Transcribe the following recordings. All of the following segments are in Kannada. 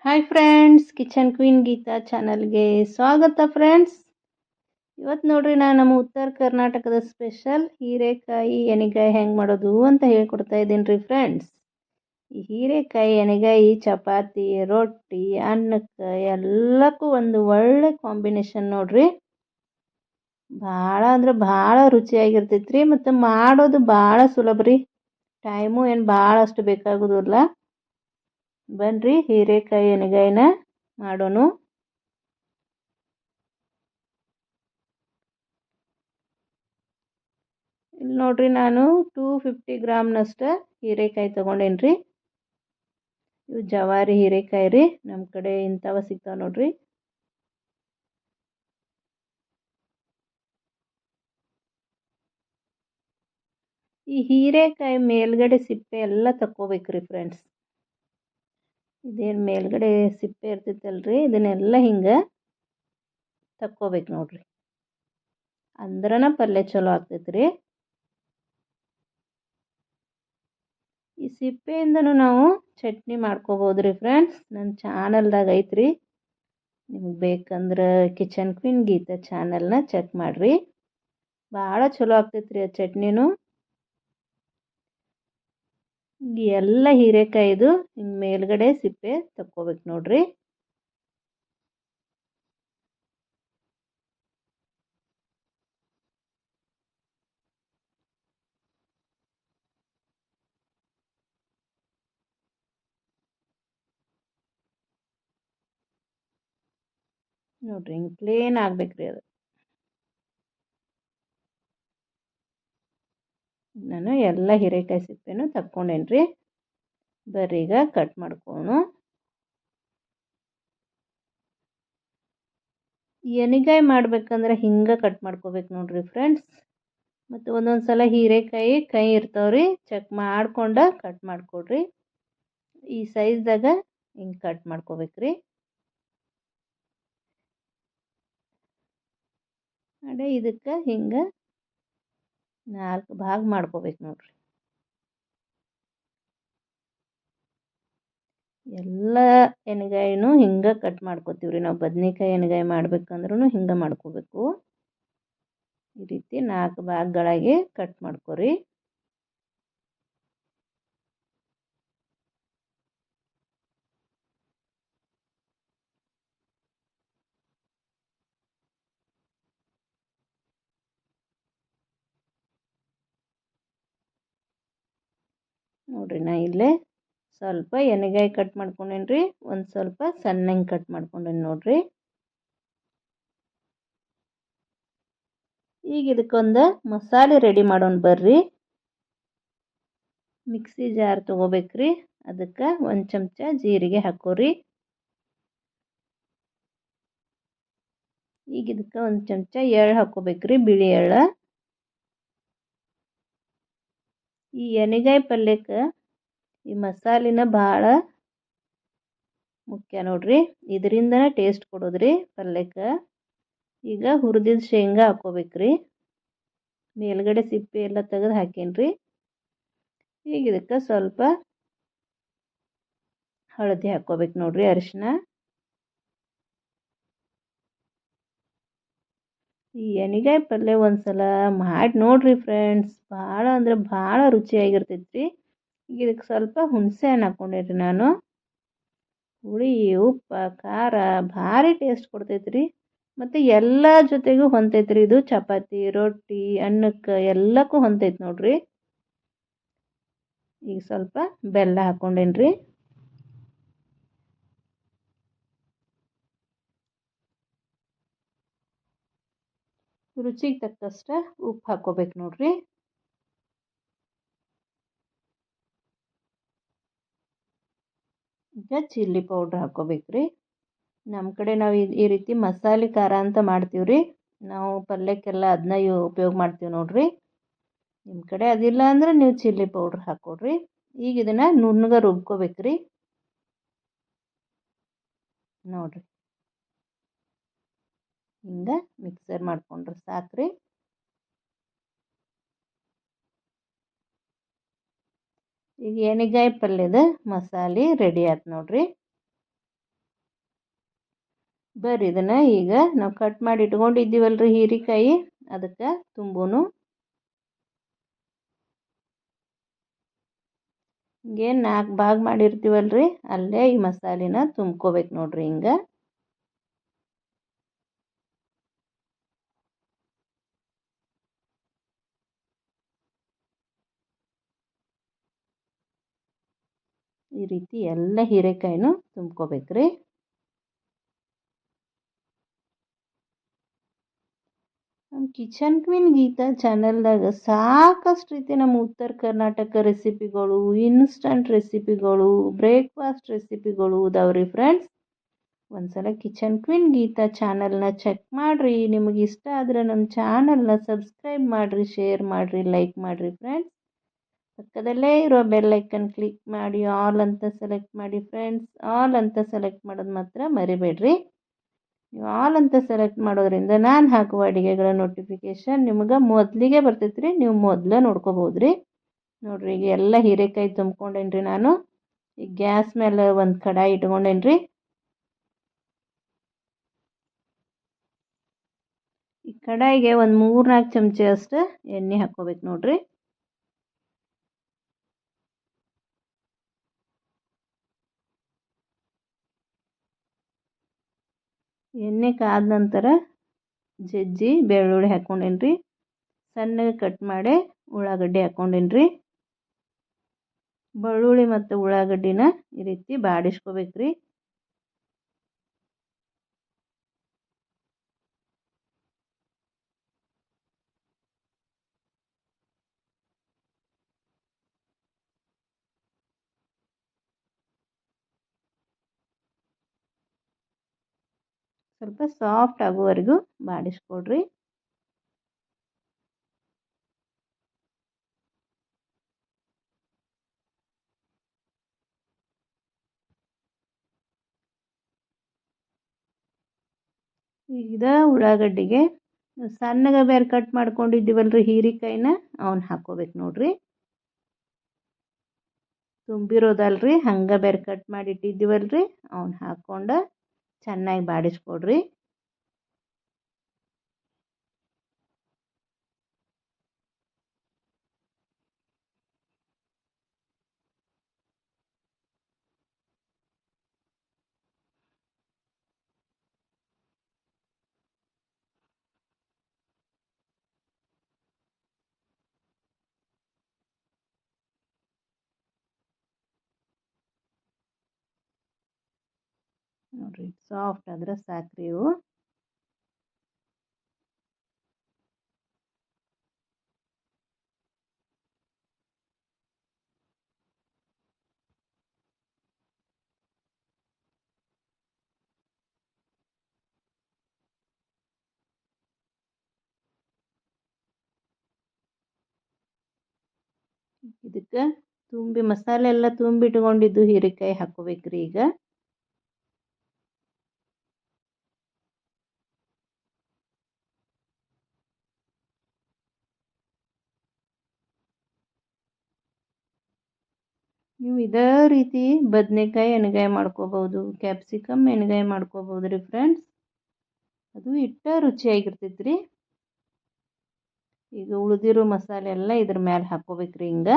Hi friends, kitchen queen Geeta ಚಾನಲ್ಗೆ ಸ್ವಾಗತ ಫ್ರೆಂಡ್ಸ್. ಇವತ್ತು ನೋಡ್ರಿ ನಾನು ನಮ್ಮ ಉತ್ತರ ಕರ್ನಾಟಕದ ಸ್ಪೆಷಲ್ ಹೀರೆಕಾಯಿ ಎಣ್ಗಾಯಿ ಹೆಂಗೆ ಮಾಡೋದು ಅಂತ ಹೇಳ್ಕೊಡ್ತಾ ಇದ್ದೀನಿ ರೀ ಫ್ರೆಂಡ್ಸ್. ಈ ಹೀರೆಕಾಯಿ ಎಣ್ಗಾಯಿ ಚಪಾತಿ, ರೊಟ್ಟಿ, ಅನ್ನಕ್ಕೆ ಎಲ್ಲಕ್ಕೂ ಒಂದು ಒಳ್ಳೆ ಕಾಂಬಿನೇಷನ್ ನೋಡ್ರಿ. ಭಾಳ ಅಂದ್ರೆ ಭಾಳ ರುಚಿಯಾಗಿರ್ತೈತೆ ರೀ, ಮತ್ತು ಮಾಡೋದು ಭಾಳ ಸುಲಭ ರೀ. ಟೈಮು ಏನು ಭಾಳಷ್ಟು ಬೇಕಾಗೋದಿಲ್ಲ. ಬನ್ರಿ ಹೀರೆಕಾಯಿ ಎಣ್ಗಾಯಿನ ಮಾಡೋಣ. ಇಲ್ಲಿ ನೋಡ್ರಿ ನಾನು 250 ಗ್ರಾಮ್ನಷ್ಟು ಹೀರೆಕಾಯಿ ತೊಗೊಂಡೇನ್ರಿ. ಇವು ಜವಾರಿ ಹೀರೆಕಾಯಿ ರೀ, ನಮ್ಮ ಕಡೆ ಇಂಥವ ಸಿಗ್ತಾವೆ ನೋಡ್ರಿ. ಈ ಹೀರೆಕಾಯಿ ಮೇಲ್ಗಡೆ ಸಿಪ್ಪೆ ಎಲ್ಲ ತಕ್ಕೋಬೇಕ್ರಿ ಫ್ರೆಂಡ್ಸ್. ಇದೇನು ಮೇಲ್ಗಡೆ ಸಿಪ್ಪೆ ಇರ್ತೈತಲ್ರಿ, ಇದನ್ನೆಲ್ಲ ಹಿಂಗೆ ತಕ್ಕೋಬೇಕು ನೋಡ್ರಿ. ಅಂದ್ರನ ಪಲ್ಯ ಚಲೋ ಆಗ್ತೈತ್ರಿ. ಈ ಸಿಪ್ಪೆಯಿಂದನೂ ನಾವು ಚಟ್ನಿ ಮಾಡ್ಕೋಬೋದ್ರಿ ಫ್ರೆಂಡ್ಸ್. ನನ್ನ ಚಾನಲ್ದಾಗ ಐತ್ರಿ, ನಿಮಗೆ ಬೇಕಂದ್ರೆ ಕಿಚನ್ ಕ್ವೀನ್ ಗೀತಾ ಚಾನಲ್ನ ಚೆಕ್ ಮಾಡಿರಿ. ಭಾಳ ಚಲೋ ಆಗ್ತೈತ್ರಿ ಆ ಚಟ್ನಿನೂ. ಎಲ್ಲ ಹೀರೆಕಾಯಿದು ಹಿಂಗೆ ಮೇಲ್ಗಡೆ ಸಿಪ್ಪೆ ತಕ್ಕೋಬೇಕು ನೋಡ್ರಿ. ನೋಡ್ರಿ ಹಿಂಗೆ ಪ್ಲೇನ್ ಆಗ್ಬೇಕ್ರಿ ಅದು. ನಾನು ಎಲ್ಲ ಹೀರೆಕಾಯಿ ಸಿಪ್ಪೆನೂ ತಕ್ಕೊಂಡೇನ್ರಿ. ಬರ್ರಿ ಈಗ ಕಟ್ ಮಾಡ್ಕೋನು. ಎಣ್ಗಾಯಿ ಮಾಡ್ಬೇಕಂದ್ರೆ ಹಿಂಗೆ ಕಟ್ ಮಾಡ್ಕೋಬೇಕು ನೋಡ್ರಿ ಫ್ರೆಂಡ್ಸ್. ಮತ್ತು ಒಂದೊಂದು ಸಲ ಹೀರೆಕಾಯಿ ಕೈ ಇರ್ತಾವ್ರಿ, ಚೆಕ್ ಮಾಡ್ಕೊಂಡು ಕಟ್ ಮಾಡ್ಕೊಡ್ರಿ. ಈ ಸೈಜ್ದಾಗ ಹಿಂಗೆ ಕಟ್ ಮಾಡ್ಕೋಬೇಕ್ರಿ. ಅದೇ ಇದಕ್ಕೆ ಹಿಂಗೆ 4 ಭಾಗ ಮಾಡ್ಕೋಬೇಕು ನೋಡ್ರಿ. ಎಲ್ಲ ಎಣ್ಗಾಯಿನೂ ಹಿಂಗೆ ಕಟ್ ಮಾಡ್ಕೋತೀವ್ರಿ ನಾವು. ಬದ್ನೆಕಾಯಿ ಎಣ್ಗಾಯಿ ಮಾಡ್ಬೇಕಂದ್ರೂ ಹಿಂಗೆ ಮಾಡ್ಕೋಬೇಕು. ಈ ರೀತಿ 4 ಭಾಗಗಳಾಗಿ ಕಟ್ ಮಾಡ್ಕೊರಿ. ನೋಡ್ರಿ ನಾ ಇಲ್ಲೇ ಸ್ವಲ್ಪ ಎಣ್ಗಾಯಿ ಕಟ್ ಮಾಡ್ಕೊಂಡೇನ್ರಿ, ಒಂದು ಸ್ವಲ್ಪ ಸಣ್ಣಗೆ ಕಟ್ ಮಾಡ್ಕೊಂಡೇನಿ ನೋಡ್ರಿ. ಈಗ ಇದಕ್ಕೊಂದು ಮಸಾಲೆ ರೆಡಿ ಮಾಡೋಣ ಬರ್ರಿ. ಮಿಕ್ಸಿ ಜಾರ್ ತೊಗೋಬೇಕ್ರಿ. ಅದಕ್ಕೆ 1 ಚಮಚ ಜೀರಿಗೆ ಹಾಕೋರಿ. ಈಗ ಇದಕ್ಕೆ 1 ಚಮಚ ಎಳ್ಳು ಹಾಕೋಬೇಕ್ರಿ, ಬಿಳಿ ಎಳ್ಳು. ಈ ಎಣ್ಗಾಯಿ ಪಲ್ಯಕ್ಕೆ ಈ ಮಸಾಲಿನ ಭಾಳ ಮುಖ್ಯ ನೋಡ್ರಿ. ಇದರಿಂದನೇ ಟೇಸ್ಟ್ ಕೊಡೋದ್ರಿ ಪಲ್ಯಕ್ಕೆ. ಈಗ ಹುರಿದಿದ್ದ ಶೇಂಗಾ ಹಾಕೋಬೇಕ್ರಿ. ಮೇಲ್ಗಡೆ ಸಿಪ್ಪೆ ಎಲ್ಲ ತೆಗೆದು ಹಾಕೇನ್ರಿ. ಈಗ ಇದಕ್ಕೆ ಸ್ವಲ್ಪ ಹಳದಿ ಹಾಕೋಬೇಕು ನೋಡ್ರಿ, ಅರಿಶಿನ. ಈ ಎಣ್ಗಾಯಿ ಪಲ್ಯ ಒಂದ್ಸಲ ಮಾಡಿ ನೋಡ್ರಿ ಫ್ರೆಂಡ್ಸ್, ಭಾಳ ಅಂದ್ರೆ ಭಾಳ ರುಚಿಯಾಗಿರ್ತೈತ್ರಿ. ಈಗ ಇದಕ್ಕೆ ಸ್ವಲ್ಪ ಹುಣಸೆ ಹಣ್ಣು ಹಾಕ್ಕೊಂಡೇನ್ರಿ ನಾನು. ಹುಳಿ, ಉಪ್ಪು, ಖಾರ ಭಾರಿ ಟೇಸ್ಟ್ ಕೊಡ್ತೈತ್ರಿ. ಮತ್ತು ಎಲ್ಲ ಜೊತೆಗೂ ಹೊಂತೈತ್ರಿ ಇದು. ಚಪಾತಿ, ರೊಟ್ಟಿ, ಅನ್ನಕ್ಕೆ ಎಲ್ಲಕ್ಕೂ ಹೊಂತೈತಿ ನೋಡ್ರಿ. ಈಗ ಸ್ವಲ್ಪ ಬೆಲ್ಲ ಹಾಕ್ಕೊಂಡೇನ್ರಿ. ರುಚಿಗೆ ತಕ್ಕಷ್ಟು ಉಪ್ಪು ಹಾಕ್ಕೋಬೇಕು ನೋಡ್ರಿ. ಈಗ ಚಿಲ್ಲಿ ಪೌಡ್ರ್ ಹಾಕ್ಕೋಬೇಕ್ರಿ. ನಮ್ಮ ಕಡೆ ನಾವು ಈ ರೀತಿ ಮಸಾಲೆ ಖಾರ ಅಂತ ಮಾಡ್ತೀವ್ರಿ. ನಾವು ಪಲ್ಯಕ್ಕೆಲ್ಲ ಅದನ್ನ ಉಪಯೋಗ ಮಾಡ್ತೀವಿ ನೋಡ್ರಿ. ನಿಮ್ಮ ಕಡೆ ಅದಿಲ್ಲ ಅಂದ್ರೆ ನೀವು ಚಿಲ್ಲಿ ಪೌಡ್ರ್ ಹಾಕ್ಕೊಡ್ರಿ. ಈಗ ಇದನ್ನು ನುಣ್ಣಗೆ ರುಬ್ಕೋಬೇಕ್ರಿ. ನೋಡ್ರಿ ಹಿಂಗೆ ಮಿಕ್ಸರ್ ಮಾಡ್ಕೊಂಡ್ರೆ ಸಾಕ್ರಿ. ಈಗ ಎಣ್ಗಾಯಿ ಪಲ್ಯದ ಮಸಾಲೆ ರೆಡಿ ಆಯ್ತು ನೋಡ್ರಿ. ಬರ್ರಿ ಇದನ್ನು ಈಗ ನಾವು ಕಟ್ ಮಾಡಿ ಇಟ್ಕೊಂಡಿದ್ದೀವಲ್ರಿ ಹೀರೆಕಾಯಿ ಅದಕ್ಕೆ ತುಂಬೂನು ಹಿಂಗೇನು 4 ಭಾಗ ಮಾಡಿರ್ತೀವಲ್ರಿ ಅಲ್ಲೇ ಈ ಮಸಾಲೆನ ತುಂಬ್ಕೋಬೇಕು ನೋಡ್ರಿ ಹಿಂಗೆ. ಈ ರೀತಿ ಎಲ್ಲ ಹೀರೆಕಾಯಿನೂ ತುಂಬ್ಕೋಬೇಕ್ರಿ. ನಮ್ಮ ಕಿಚನ್ ಕ್ವೀನ್ ಗೀತಾ ಚಾನಲ್ದಾಗ ಸಾಕಷ್ಟು ರೀತಿ ನಮ್ಮ ಉತ್ತರ ಕರ್ನಾಟಕ ರೆಸಿಪಿಗಳು, ಇನ್ಸ್ಟಂಟ್ ರೆಸಿಪಿಗಳು, ಬ್ರೇಕ್ಫಾಸ್ಟ್ ರೆಸಿಪಿಗಳು ಇದಾವ್ರಿ ಫ್ರೆಂಡ್ಸ್. ಒಂದ್ಸಲ ಕಿಚನ್ ಕ್ವೀನ್ ಗೀತಾ ಚಾನಲ್ನ ಚೆಕ್ ಮಾಡಿರಿ. ನಿಮಗೆ ಇಷ್ಟ ಆದರೆ ನಮ್ಮ ಚಾನಲ್ನ ಸಬ್ಸ್ಕ್ರೈಬ್ ಮಾಡಿರಿ, ಶೇರ್ ಮಾಡಿರಿ, ಲೈಕ್ ಮಾಡಿರಿ ಫ್ರೆಂಡ್ಸ್. ಪಕ್ಕದಲ್ಲೇ ಇರೋ ಬೆಲ್ ಐಕನ್ ಕ್ಲಿಕ್ ಮಾಡಿ ಆಲ್ ಅಂತ ಸೆಲೆಕ್ಟ್ ಮಾಡಿ ಫ್ರೆಂಡ್ಸ್. ಆಲ್ ಅಂತ ಸೆಲೆಕ್ಟ್ ಮಾಡೋದು ಮಾತ್ರ ಮರಿಬೇಡ್ರಿ. ನೀವು ಆಲ್ ಅಂತ ಸೆಲೆಕ್ಟ್ ಮಾಡೋದ್ರಿಂದ ನಾನು ಹಾಕುವ ಅಡುಗೆಗಳ ನೋಟಿಫಿಕೇಷನ್ ನಿಮ್ಗೆ ಮೊದಲಿಗೆ ಬರ್ತೈತೆ ರೀ. ನೀವು ಮೊದಲೇ ನೋಡ್ಕೋಬೋದು ರೀ. ನೋಡಿರಿ ಈಗ ಎಲ್ಲ ಹೀರೆಕಾಯಿ ತುಂಬ್ಕೊಂಡೇನಿ ನಾನು. ಈಗ ಗ್ಯಾಸ್ ಮೇಲೆ ಒಂದು ಕಡಾಯಿ ಇಟ್ಕೊಂಡೇನಿ. ಈ ಕಡಾಯಿಗೆ ಒಂದು 3-4 ಚಮಚ ಅಷ್ಟು ಎಣ್ಣೆ ಹಾಕ್ಕೋಬೇಕು ನೋಡ್ರಿ. ಎಣ್ಣೆ ಕಾದ ನಂತರ ಜಜ್ಜಿ ಬೆಳ್ಳುಳ್ಳಿ ಹಾಕ್ಕೊಂಡೇನಿ. ಸಣ್ಣಗೆ ಕಟ್ ಮಾಡಿ ಉಳ್ಳಾಗಡ್ಡಿ ಹಾಕ್ಕೊಂಡೇನಿ. ಬೆಳ್ಳುಳ್ಳಿ ಮತ್ತು ಉಳ್ಳಾಗಡ್ಡಿನ ಈ ರೀತಿ ಬಾಡಿಸ್ಕೋಬೇಕ್ರಿ. ಸ್ವಲ್ಪ ಸಾಫ್ಟ್ ಆಗೋವರೆಗೂ ಬಾಡಿಸ್ಕೊಡ್ರಿ. ಈಗ ಉಳ್ಳಾಗಡ್ಡಿಗೆ ಸಣ್ಣಗೆ ಬೇರೆ ಕಟ್ ಮಾಡ್ಕೊಂಡಿದ್ದೀವಲ್ರಿ ಹೀರೆಕಾಯಿನ ಅವನ್ನ ಹಾಕ್ಕೋಬೇಕು ನೋಡ್ರಿ. ತುಂಬಿರೋದಲ್ರಿ ಹಂಗೆ ಬೇರೆ ಕಟ್ ಮಾಡಿ ಇಟ್ಟಿದ್ದೀವಲ್ರಿ ಅವನ್ನ ಹಾಕ್ಕೊಂಡು ಚೆನ್ನಾಗಿ ಬಾಡಿಸ್ಕೊಡ್ರಿ. ನೋಡ್ರಿ ಸಾಫ್ಟ್ ಆದ್ರೆ ಸಾಕ್ರಿ ಇವು. ಇದಕ್ಕೆ ಮಸಾಲೆ ಎಲ್ಲ ತುಂಬಿಟ್ಕೊಂಡಿದ್ದು ಹೀರೆಕಾಯಿ ಹಾಕ್ಕೋಬೇಕ್ರಿ ಈಗ. ನೀವು ಇದೇ ರೀತಿ ಬದನೆಕಾಯಿ ಎಣ್ಗಾಯಿ ಮಾಡ್ಕೋಬೋದು, ಕ್ಯಾಪ್ಸಿಕಮ್ ಎಣ್ಗಾಯಿ ಮಾಡ್ಕೋಬೋದು ರೀ ಫ್ರೆಂಡ್ಸ್. ಅದು ಇಟ್ಟ ರುಚಿಯಾಗಿರ್ತೈತೆ ರೀ. ಈಗ ಉಳಿದಿರೋ ಮಸಾಲೆ ಎಲ್ಲ ಇದ್ರ ಮೇಲೆ ಹಾಕ್ಕೋಬೇಕ್ರಿ ಹಿಂಗೆ.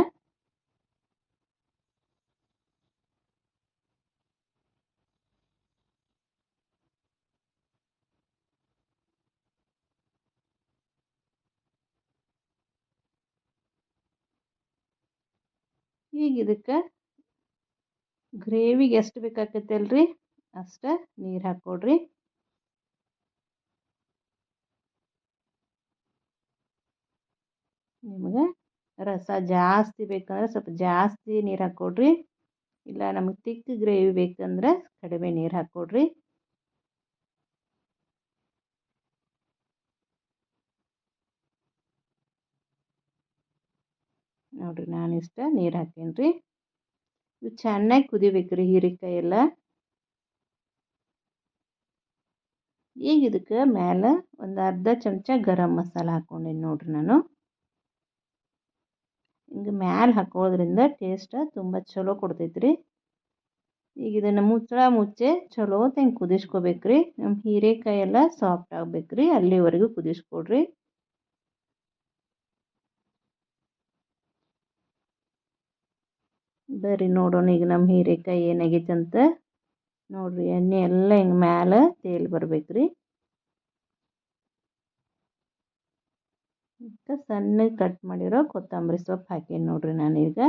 ಈಗ ಇದಕ್ಕೆ ಗ್ರೇವಿಗೆ ಎಷ್ಟು ಬೇಕಾಕತ್ತಲ್ರಿ ಅಷ್ಟು ನೀರು ಹಾಕ್ಕೊಡ್ರಿ. ನಿಮಗೆ ರಸ ಜಾಸ್ತಿ ಬೇಕಂದ್ರೆ ಸ್ವಲ್ಪ ಜಾಸ್ತಿ ನೀರು ಹಾಕ್ಕೊಡ್ರಿ. ಇಲ್ಲ ನಮಗೆ ತಿಕ್ ಗ್ರೇವಿ ಬೇಕಂದ್ರೆ ಕಡಿಮೆ ನೀರು ಹಾಕ್ಕೊಡ್ರಿ. ನೋಡಿರಿ ನಾನಿಷ್ಟ ನೀರು ಹಾಕೇನಿ ರೀ. ಇದು ಚೆನ್ನಾಗಿ ಕುದಿಬೇಕ್ರಿ ಹೀರೆಕಾಯಿ ಎಲ್ಲ. ಈಗ ಇದಕ್ಕೆ ಮೇಲೆ ಒಂದು ಅರ್ಧ ಚಮಚ ಗರಂ ಮಸಾಲ ಹಾಕ್ಕೊಂಡೇನಿ ನೋಡ್ರಿ ನಾನು. ಹಿಂಗೆ ಮ್ಯಾಲೆ ಹಾಕೋದ್ರಿಂದ ಟೇಸ್ಟ್ ತುಂಬ ಚಲೋ ಕೊಡ್ತೈತೆ ರೀ. ಈಗ ಇದನ್ನು ಮುಚ್ಚೆ ಚಲೋ ತಂಗೆ ಕುದಿಸ್ಕೋಬೇಕ್ರಿ. ನಮ್ಮ ಹೀರೆಕಾಯಿ ಎಲ್ಲ ಸಾಫ್ಟ್ ಆಗ್ಬೇಕ್ರಿ, ಅಲ್ಲಿವರೆಗೂ ಕುದಿಸ್ಕೊಡ್ರಿ. ಬರ್ರಿ ನೋಡೋಣ ಈಗ ನಮ್ಮ ಹೀರೆಕಾಯಿ ಏನಾಗೈತೆ ಅಂತ. ನೋಡ್ರಿ ಎಣ್ಣೆ ಎಲ್ಲ ಹಿಂಗೆ ಮ್ಯಾಲೆ ತೇಲ್ ಬರ್ಬೇಕ್ರಿ. ಮತ್ತು ಸಣ್ಣಗೆ ಕಟ್ ಮಾಡಿರೋ ಕೊತ್ತಂಬರಿ ಸೊಪ್ಪು ಹಾಕೀನಿ ನೋಡ್ರಿ ನಾನೀಗ.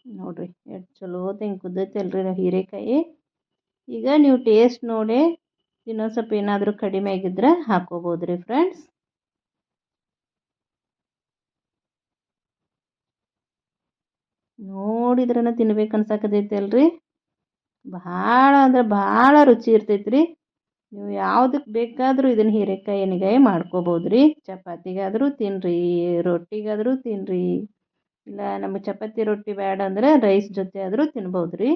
ನೋಡ್ರಿ ಎಷ್ಟು ಚಲೋ ಹಿಂಗೆ ಕುದ್ದೈತಲ್ರಿ ನಾವು ಹೀರೆಕಾಯಿ. ಈಗ ನೀವು ಟೇಸ್ಟ್ ನೋಡಿ ಇನ್ನೊಂದು ಸ್ವಲ್ಪ ಏನಾದರೂ ಕಡಿಮೆ ಆಗಿದ್ರೆ ಹಾಕೋಬೋದ್ರಿ ಫ್ರೆಂಡ್ಸ್. ನೋಡಿದ್ರನ ತಿನ್ಬೇಕು ಅನ್ಸಕತೈತಿ ಅಲ್ರಿ. ಭಾಳ ಅಂದ್ರೆ ಭಾಳ ರುಚಿ ಇರ್ತೈತ್ರಿ. ನೀವು ಯಾವುದಕ್ಕೆ ಬೇಕಾದರೂ ಇದನ್ನು ಹೀರೆಕಾಯಿ ಎಣ್ಗಾಯಿ ಮಾಡ್ಕೋಬೋದ್ರಿ. ಚಪಾತಿಗಾದರೂ ತಿನ್ನಿರಿ, ರೊಟ್ಟಿಗಾದರೂ ತಿನ್ನಿರಿ, ಇಲ್ಲ ನಮಗೆ ಚಪಾತಿ ರೊಟ್ಟಿ ಬೇಡ ಅಂದರೆ ರೈಸ್ ಜೊತೆ ಆದರೂ ತಿನ್ಬೋದ್ರಿ.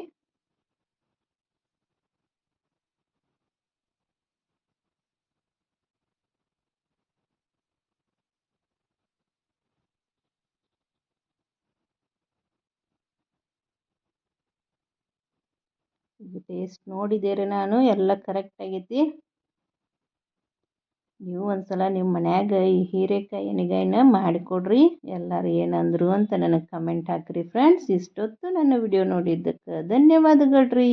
ಇದು ಟೇಸ್ಟ್ ನೋಡಿದ್ದೀರಿ, ನಾನು ಎಲ್ಲ ಕರೆಕ್ಟ್ ಆಗೈತಿ. ನೀವು ಒಂದ್ಸಲ ನಿಮ್ಮ ಮನ್ಯಾಗ ಈ ಹೀರೆಕಾಯಿ ಎಣ್ಗಾಯಿನ ಮಾಡಿಕೊಡ್ರಿ. ಎಲ್ಲರೂ ಏನಂದ್ರು ಅಂತ ನನಗೆ ಕಮೆಂಟ್ ಹಾಕಿರಿ ಫ್ರೆಂಡ್ಸ್. ಇಷ್ಟೊತ್ತು ನನ್ನ ವಿಡಿಯೋ ನೋಡಿದ್ದಕ್ಕೆ ಧನ್ಯವಾದಗಳು ರೀ.